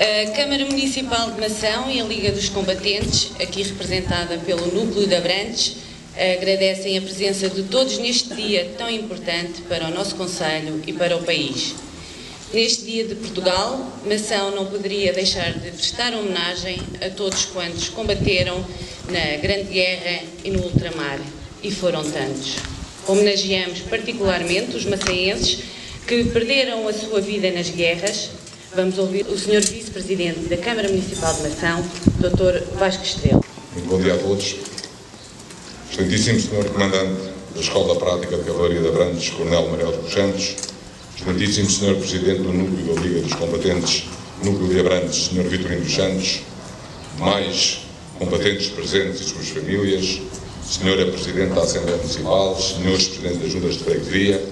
A Câmara Municipal de Mação e a Liga dos Combatentes, aqui representada pelo Núcleo de Abrantes, agradecem a presença de todos neste dia tão importante para o nosso concelho e para o país. Neste dia de Portugal, Mação não poderia deixar de prestar homenagem a todos quantos combateram na Grande Guerra e no ultramar, e foram tantos. Homenageamos particularmente os maçaenses que perderam a sua vida nas guerras. Vamos ouvir o Sr. Vice-Presidente da Câmara Municipal de Mação, Dr. Vasco Estrela. Muito bom dia a todos. Excelentíssimo Sr. Comandante da Escola Prática de Cavalaria de Abrantes, Coronel Manuel dos Santos, Excelentíssimo Sr. Presidente do Núcleo da Liga dos Combatentes, Núcleo de Abrantes, Sr. Vitorino dos Santos, mais combatentes presentes e suas famílias, Sra. Presidente da Assembleia Municipal, Srs. Presidentes das Juntas de Freguesia,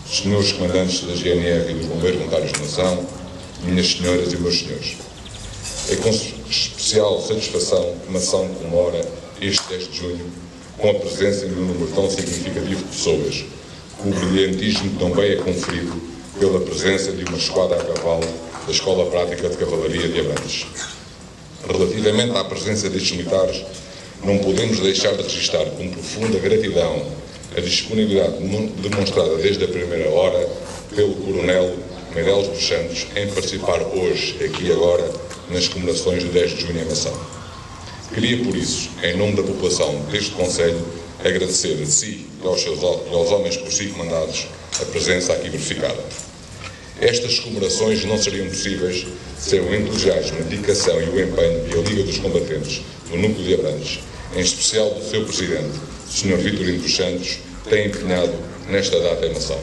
Srs. Comandantes da GNR e dos Bombeiros Voluntários de Mação, minhas senhoras e meus senhores. É com especial satisfação que Mação comemora este 10 de junho com a presença de um número tão significativo de pessoas, que o brilhantismo também é conferido pela presença de uma esquadra a cavalo da Escola Prática de Cavalaria de Abrantes. Relativamente à presença destes militares, não podemos deixar de registrar com profunda gratidão a disponibilidade demonstrada desde a primeira hora pelo Coronel Manuel dos Santos em participar hoje, aqui e agora, nas comemorações do 10 de junho em Mação. Queria, por isso, em nome da população deste Conselho, agradecer a si e aos homens por si comandados a presença aqui verificada. Estas comemorações não seriam possíveis sem o entusiasmo, a dedicação e o empenho que a Liga dos Combatentes do Núcleo de Abrantes, em especial do seu Presidente, Sr. Vitorino dos Santos, tem empenhado nesta data em Mação.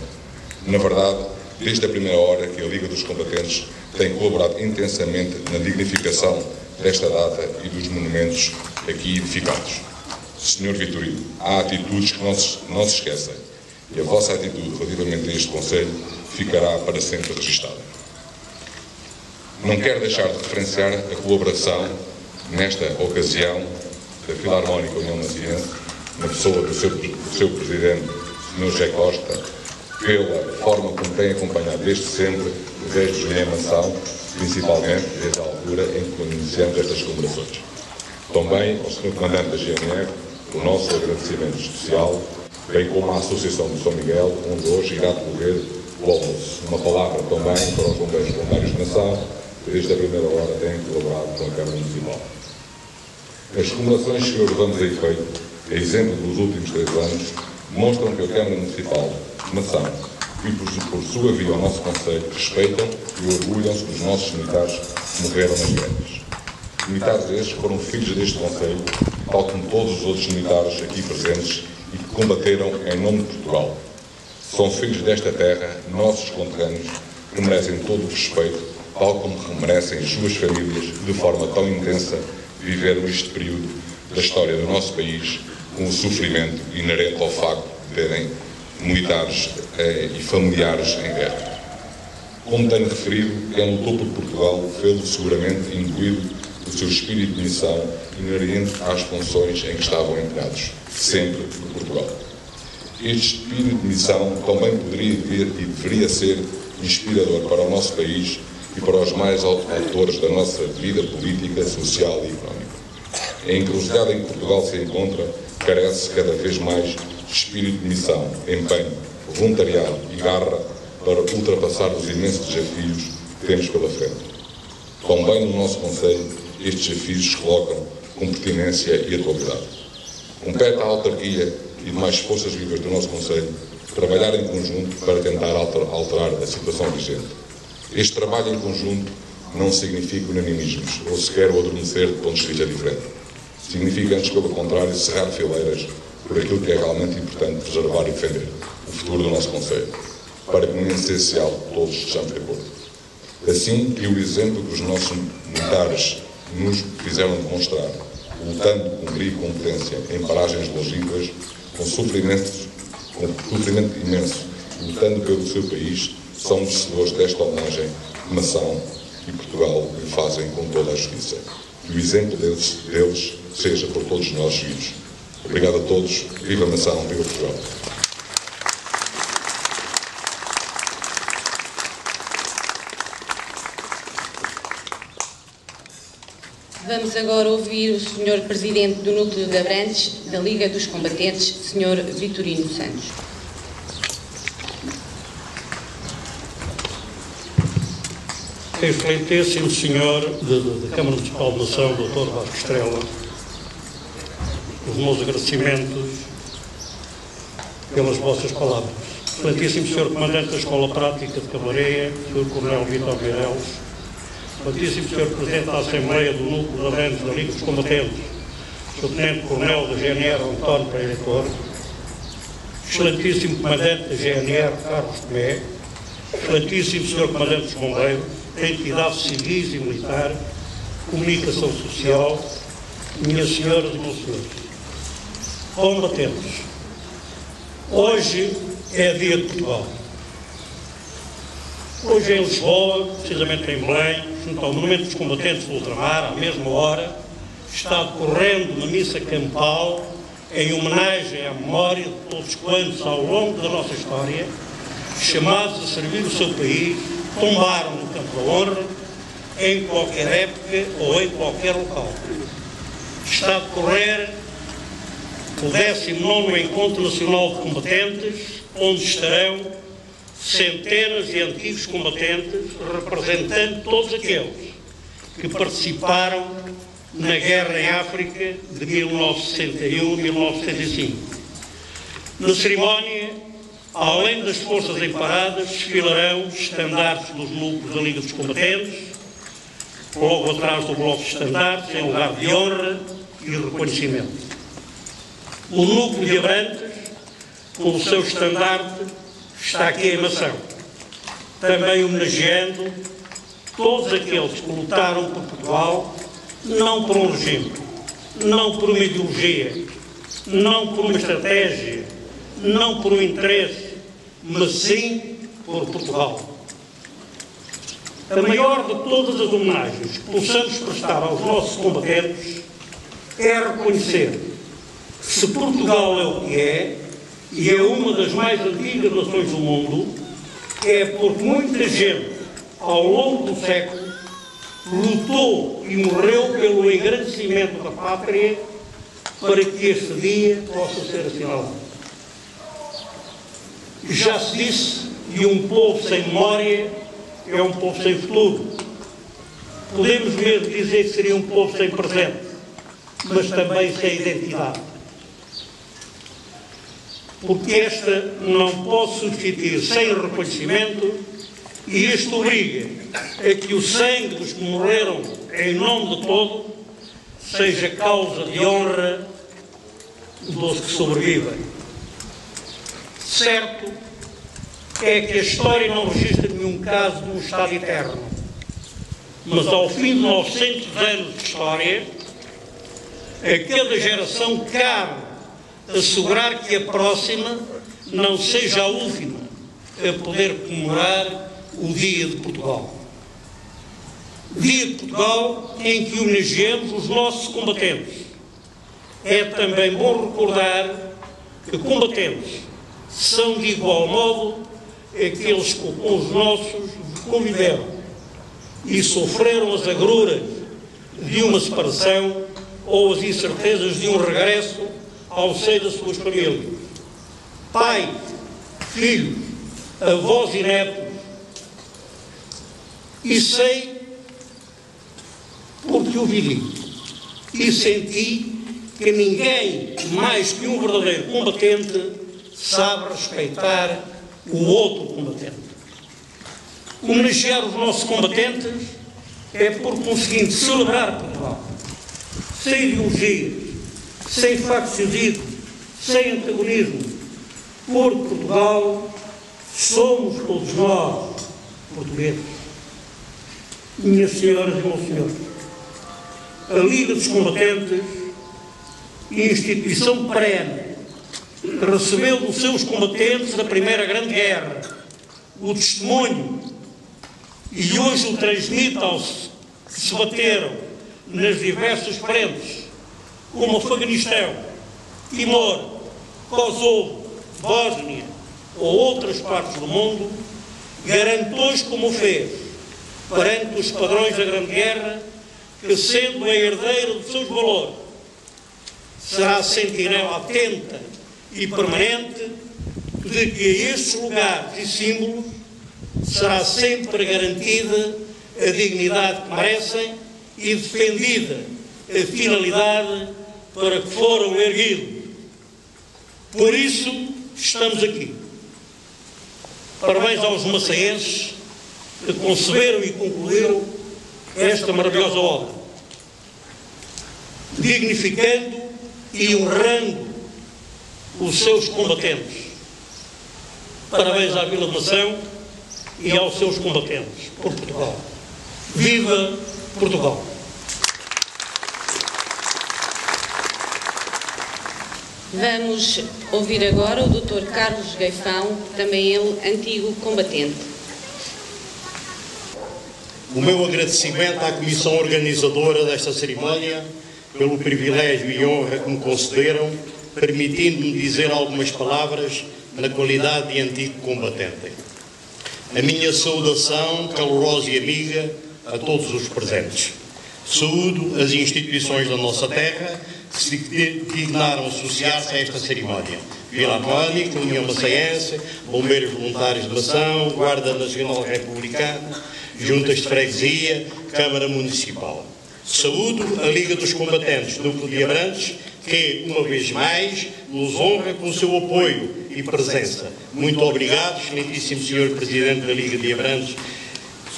Na verdade, desde a primeira hora que a Liga dos Combatentes tem colaborado intensamente na dignificação desta data e dos monumentos aqui edificados. Sr. Vitorino, há atitudes que não se esquecem, e a vossa atitude relativamente a este Conselho ficará para sempre registada. Não quero deixar de referenciar a colaboração, nesta ocasião, da Filarmónica União Maciense, na pessoa do seu Presidente, Sr. José Costa, pela forma como tem acompanhado desde sempre o 10 de junho em Mação, principalmente desde a altura em que iniciamos estas comemorações. Também ao Sr. Comandante da GNR, o nosso agradecimento especial, bem como à Associação de São Miguel, onde hoje irá decorrer o almoço. Uma palavra também para os Bombeiros Voluntários de Mação, que desde a primeira hora têm colaborado com a Câmara Municipal. As comemorações que hoje vamos a efeito, a exemplo dos últimos 3 anos, demonstram que a Câmara Municipal de Mação e, por sua via, o nosso Conselho, respeitam e orgulham-se dos nossos militares que morreram nas guerras. Militares estes foram filhos deste Conselho, tal como todos os outros militares aqui presentes e que combateram em nome de Portugal. São filhos desta terra, nossos conterrâneos, que merecem todo o respeito, tal como merecem as suas famílias, que de forma tão intensa viveram este período da história do nosso país, com o sofrimento inerente ao facto de terem militares e familiares em guerra. Como tenho referido, quem lutou por Portugal fê-lo seguramente imbuído do seu espírito de missão inerente às funções em que estavam empenhados, sempre por Portugal. Este espírito de missão também poderia vir e deveria ser inspirador para o nosso país e para os mais altos atores da nossa vida política, social e económica. A encruzilhada em que Portugal se encontra carece cada vez mais de espírito de missão, empenho, voluntariado e garra para ultrapassar os imensos desafios que temos pela frente. Também no nosso Conselho, estes desafios se colocam com pertinência e atualidade. Compete à autarquia e demais forças vivas do nosso Conselho trabalhar em conjunto para tentar alterar a situação vigente. Este trabalho em conjunto não significa unanimismos ou sequer o adormecer de pontos de vista diferentes. Significa, antes pelo contrário, cerrar fileiras por aquilo que é realmente importante preservar e defender, o futuro do nosso Conselho, para que no essencial todos estejamos de acordo. Assim que o exemplo que os nossos militares nos fizeram demonstrar, lutando com brio e competência em paragens longínquas, com sofrimento imenso, lutando pelo seu país, são merecedores desta homenagem que Mação e Portugal lhe fazem com toda a justiça. Que o exemplo deles seja por todos nós seguidos. Obrigado a todos. Viva Mação, viva Portugal. Vamos agora ouvir o Sr. Presidente do Núcleo de Abrantes, da Liga dos Combatentes, Sr. Vitorino Santos. Excelentíssimo Senhor da Câmara Municipal de Nação, Dr. Vasco Estrela, os meus agradecimentos pelas vossas palavras. Excelentíssimo Senhor Comandante da Escola Prática de Cavalaria, Sr. Coronel Vítor Meireles, Excelentíssimo Senhor Presidente da Assembleia do Núcleo de Abrantes da Liga dos Combatentes, Sr. Tenente Coronel da GNR António Pereira Torre, Excelentíssimo Comandante da GNR Carlos Tomé, Excelentíssimo Senhor Comandante dos Bombeiros, entidades civis e militar, comunicação social, minhas senhoras e meus senhores, combatentes, hoje é dia de Portugal. Hoje em Lisboa, precisamente em Belém, junto ao Monumento dos Combatentes do Ultramar, à mesma hora, está decorrendo uma missa campal em homenagem à memória de todos quantos, ao longo da nossa história, chamados a servir o seu país, tombaram no campo da honra, em qualquer época ou em qualquer local. Está a decorrer o 19º Encontro Nacional de Combatentes, onde estarão centenas de antigos combatentes, representando todos aqueles que participaram na Guerra em África de 1961 e 1965. Na cerimónia, além das forças em paradas, desfilarão estandartes dos núcleos da Liga dos Combatentes, logo atrás do bloco de estandartes, em lugar de honra e reconhecimento. O núcleo de Abrantes, com o seu estandarte, está aqui em Mação, também homenageando todos aqueles que lutaram por Portugal, não por um regime, não por uma ideologia, não por uma estratégia, não por um interesse, mas sim por Portugal. A maior de todas as homenagens que possamos prestar aos nossos combatentes é reconhecer que, se Portugal é o que é, e é uma das mais antigas nações do mundo, é porque muita gente, ao longo do século, lutou e morreu pelo engrandecimento da pátria para que este dia possa ser assinalado. Já se disse, e um povo sem memória é um povo sem futuro. Podemos mesmo dizer que seria um povo sem presente, mas também sem identidade. Porque esta não pode subsistir sem reconhecimento, e isto obriga a que o sangue dos que morreram em nome de todo seja causa de honra dos que sobrevivem. Certo é que a história não registra nenhum caso de um Estado eterno, mas ao fim de 900 anos de história, a cada geração cabe assegurar que a próxima não seja a última a poder comemorar o Dia de Portugal. Dia de Portugal em que homenageamos os nossos combatentes. É também bom recordar que combatentes são de igual modo aqueles que com os nossos conviveram e sofreram as agruras de uma separação ou as incertezas de um regresso ao seio das suas famílias. Pais, filhos, avós e netos. E sei, porque o vivi e senti, que ninguém mais que um verdadeiro combatente sabe respeitar o outro combatente. Homenagear os nossos combatentes é por conseguinte celebrar Portugal, sem ideologias, sem facciosismo, sem antagonismo, porque Portugal somos todos nós, portugueses. Minhas senhoras e meus senhores, a Liga dos Combatentes, instituição perene, recebeu dos seus combatentes da Primeira Grande Guerra o testemunho e hoje o transmite aos que se bateram nas diversas frentes, como Afeganistão, Timor, Kosovo, Bósnia ou outras partes do mundo, garante hoje, como o fez, perante os padrões da Grande Guerra, que, sendo a herdeira dos seus valores, será sentinela atenta e permanente de que a estes lugares e símbolos será sempre garantida a dignidade que merecem e defendida a finalidade para que foram erguidos. Por isso estamos aqui. Parabéns aos maçaenses que conceberam e concluíram esta maravilhosa obra, dignificando e honrando os seus combatentes. Parabéns à Vila de Mação e aos seus combatentes por Portugal. Viva Portugal! Vamos ouvir agora o Dr. Carlos Gaifão, também ele antigo combatente. O meu agradecimento à comissão organizadora desta cerimónia pelo privilégio e honra que me concederam, permitindo-me dizer algumas palavras na qualidade de antigo combatente. A minha saudação calorosa e amiga a todos os presentes. Saúdo as instituições da nossa terra que se dignaram associar-se a esta cerimónia. Filarmónica, União Maçaense, Bombeiros Voluntários de Mação, Guarda Nacional Republicana, Juntas de Freguesia, Câmara Municipal. Saúdo a Liga dos Combatentes Núcleo de Abrantes, que, uma vez mais, nos honra com o seu apoio e presença. Muito obrigado, excelentíssimo Sr. Presidente da Liga de Abrantes,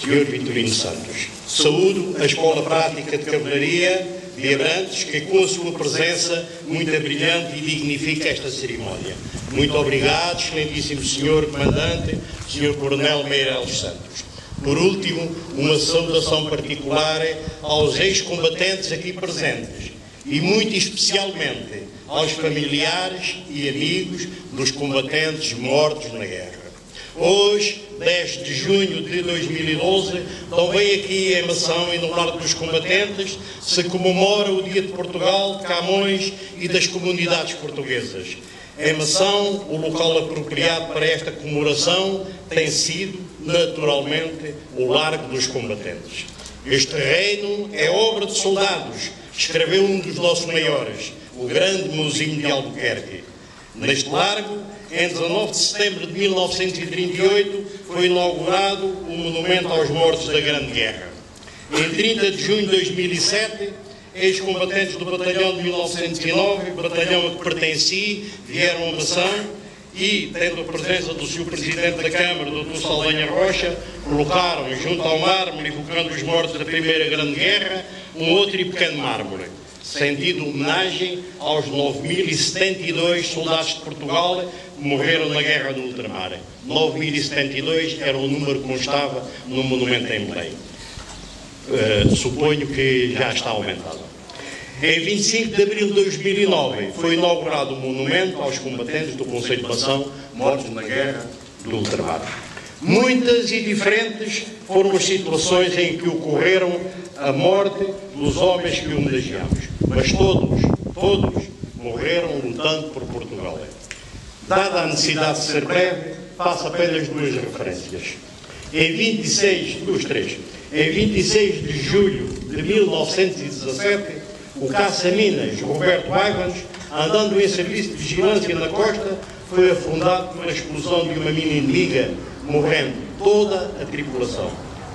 Sr. Vitorino Santos. Saúdo a Escola Prática de Cavalaria de Abrantes, que com a sua presença muito brilhante e dignifica esta cerimónia. Muito obrigado, excelentíssimo Sr. Comandante, Sr. Coronel Meireles Santos. Por último, uma saudação particular aos ex-combatentes aqui presentes e muito especialmente aos familiares e amigos dos combatentes mortos na guerra. Hoje, 10 de junho de 2012, também aqui em Mação e no Largo dos Combatentes, se comemora o Dia de Portugal, de Camões e das comunidades portuguesas. Em Mação, o local apropriado para esta comemoração tem sido, naturalmente, o Largo dos Combatentes. Este reino é obra de soldados, escreveu um dos nossos maiores, o grande Mouzinho de Albuquerque. Neste largo, em 19 de setembro de 1938, foi inaugurado o Monumento aos Mortos da Grande Guerra. Em 30 de junho de 2007, ex-combatentes do batalhão de 1909, batalhão a que pertenci, vieram a Mação e, tendo a presença do Sr. Presidente da Câmara, Dr. Saldanha Rocha, colocaram junto ao mármore, evocando os mortos da Primeira Grande Guerra, um outro e pequeno mármore, sentido homenagem aos 9.072 soldados de Portugal que morreram na Guerra do Ultramar. 9.072 era o número que constava no monumento em Belém. Suponho que já está aumentado. Em 25 de abril de 2009 foi inaugurado o monumento aos combatentes do Conselho de Mação mortos na Guerra do Ultramar. Muitas e diferentes foram as situações em que ocorreram a morte dos homens que homenageamos, mas todos morreram lutando por Portugal. Dada a necessidade de ser breve, passo apenas duas referências. Em 26 de julho de 1917, o caça-minas Roberto Ivans, andando em serviço de vigilância na costa, foi afundado por a explosão de uma mina inimiga, morrendo toda a tripulação.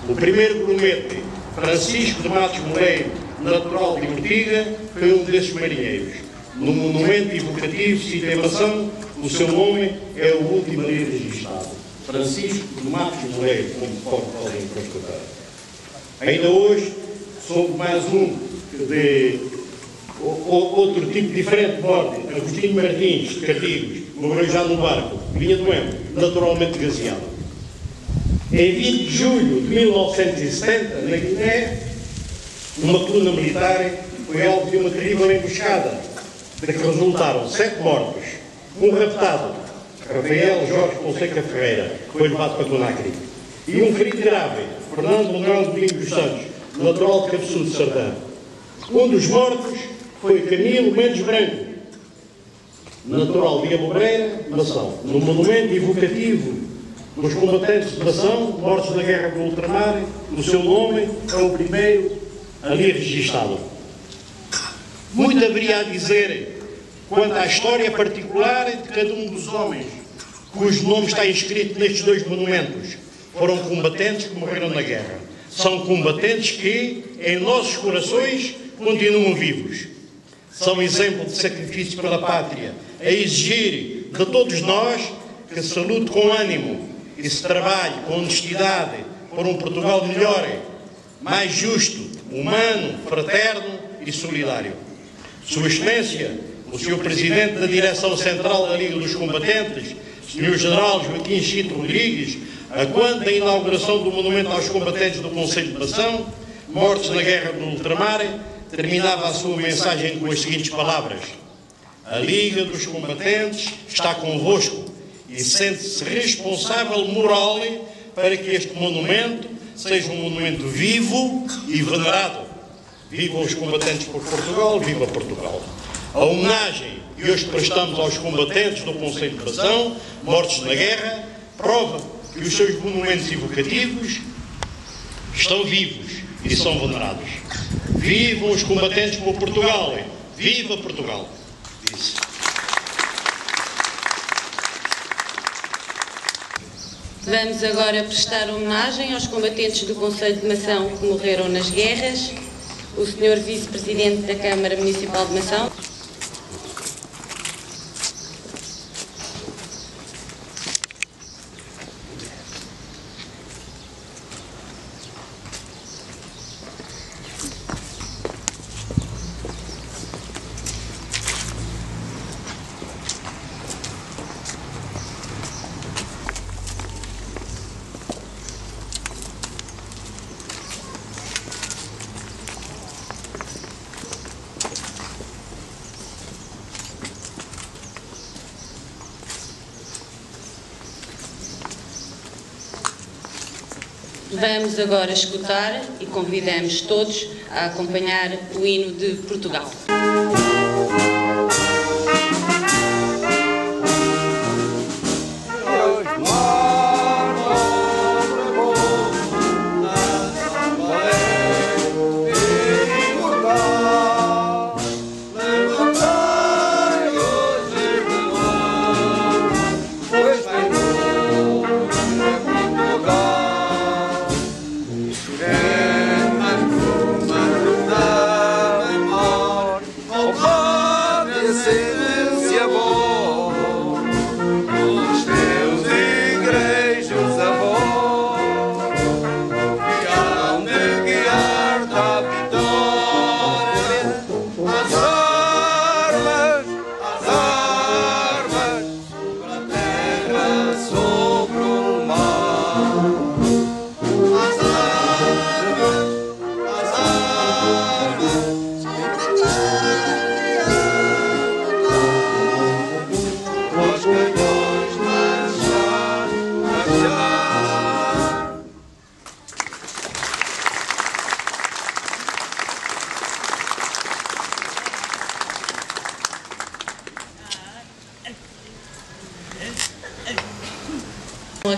O primeiro grumete, Francisco de Matos Moreiro, natural de Ortiga, foi um desses marinheiros. No monumento evocativo cita em Mação, o seu nome é o último ali registado. Francisco de Matos Moreiro, como podem constatar. Ainda hoje, soube mais outro tipo diferente de morte. Agostinho Martins, de Cartigos, morreu já no barco, vinha doente, naturalmente gaseado. Em 20 de julho de 1970, na Guiné, uma coluna militar foi alvo de uma terrível emboscada, de que resultaram 7 mortos, um raptado, Rafael Jorge Fonseca Ferreira, que foi levado para Conakry, e um ferido grave, Fernando Manuel Domingos dos Santos, natural de Cabeçudo de Sardã. Um dos mortos foi Camilo Mendes Branco, natural de Abobreira, Mação. No monumento evocativo dos combatentes de Mação, mortos na Guerra do Ultramar, o seu nome é o primeiro ali registado. Muito haveria a dizer quanto à história particular de cada um dos homens cujo nome está inscrito nestes dois monumentos. Foram combatentes que morreram na guerra. São combatentes que, em nossos corações, continuam vivos. São exemplo de sacrifício pela pátria, a exigir de todos nós que se lute com ânimo e se trabalhe com honestidade por um Portugal melhor, mais justo, humano, fraterno e solidário. Sua Excelência, o Sr. Presidente da Direção Central da Liga dos Combatentes, Sr. General Joaquim Chito Rodrigues, a quando da inauguração do Monumento aos Combatentes do Conselho de Mação, mortos na Guerra do Ultramar, terminava a sua mensagem com as seguintes palavras: a Liga dos Combatentes está convosco e sente-se responsável moral para que este monumento seja um monumento vivo e venerado. Vivam os combatentes por Portugal, viva Portugal. A homenagem que hoje prestamos aos combatentes do Conselho de Mação, mortos na guerra, prova que os seus monumentos evocativos estão vivos e são venerados. Vivam os combatentes por Portugal! Viva Portugal! Disse. Vamos agora prestar homenagem aos combatentes do Conselho de Mação que morreram nas guerras. O Sr. Vice-Presidente da Câmara Municipal de Mação. Vamos agora escutar e convidamos todos a acompanhar o hino de Portugal.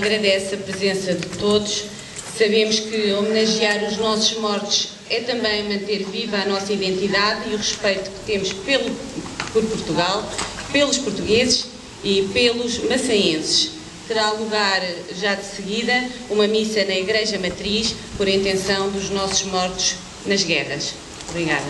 Agradece a presença de todos. Sabemos que homenagear os nossos mortos é também manter viva a nossa identidade e o respeito que temos por Portugal, pelos portugueses e pelos maçaenses. Terá lugar já de seguida uma missa na Igreja Matriz por intenção dos nossos mortos nas guerras. Obrigada.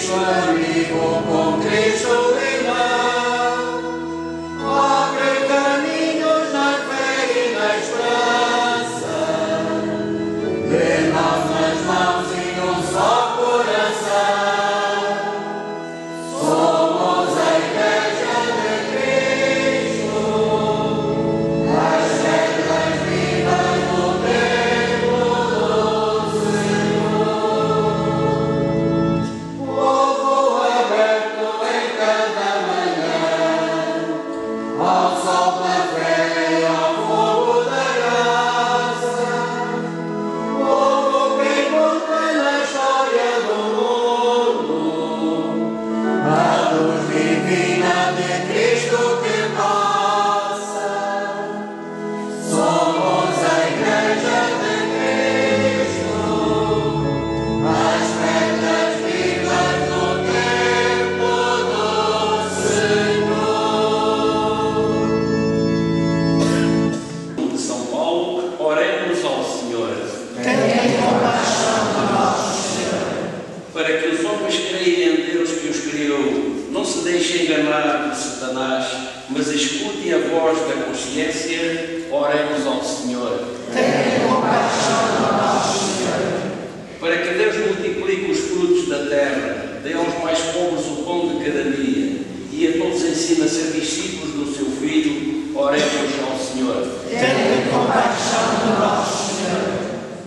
Cristo amigo, com Cristo irmão. Abre caminhos na fé e na esperança. Dê-nos nas mãos e um só coração. Somos a Igreja de Cristo, as pedras vivas do templo do Senhor. Povo aberto em cada manhã, ao sol da fé e ao fogo da graça. Povo que conta na história do mundo a luz divina de Cristo que passa. Somos a Igreja de Cristo, as pedras vivas do templo do Senhor. De São Paulo, oremos ao Senhor. Para que os homens creem em Deus que os criou, não se deixem enganar por Satanás, mas escutem a voz da consciência, oremos ao Senhor. Para que Deus multiplique os frutos da terra, dê aos mais pobres o pão de cada dia, e a todos ensina a ser discípulos do seu Filho, oremos ao Senhor.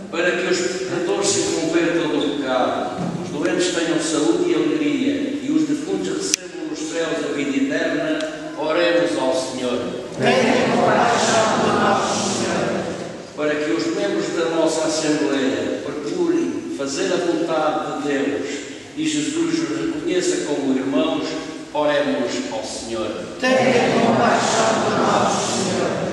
Para que os pecadores se convertam do pecado, os doentes tenham saúde e alegria, e os defuntos recebam nos céus a vida eterna, oremos ao Senhor. Para que os membros da nossa Assembleia procurem fazer a vontade de Deus e Jesus os reconheça como irmãos, oremos ao Senhor. Tenha compaixão de nós, Senhor.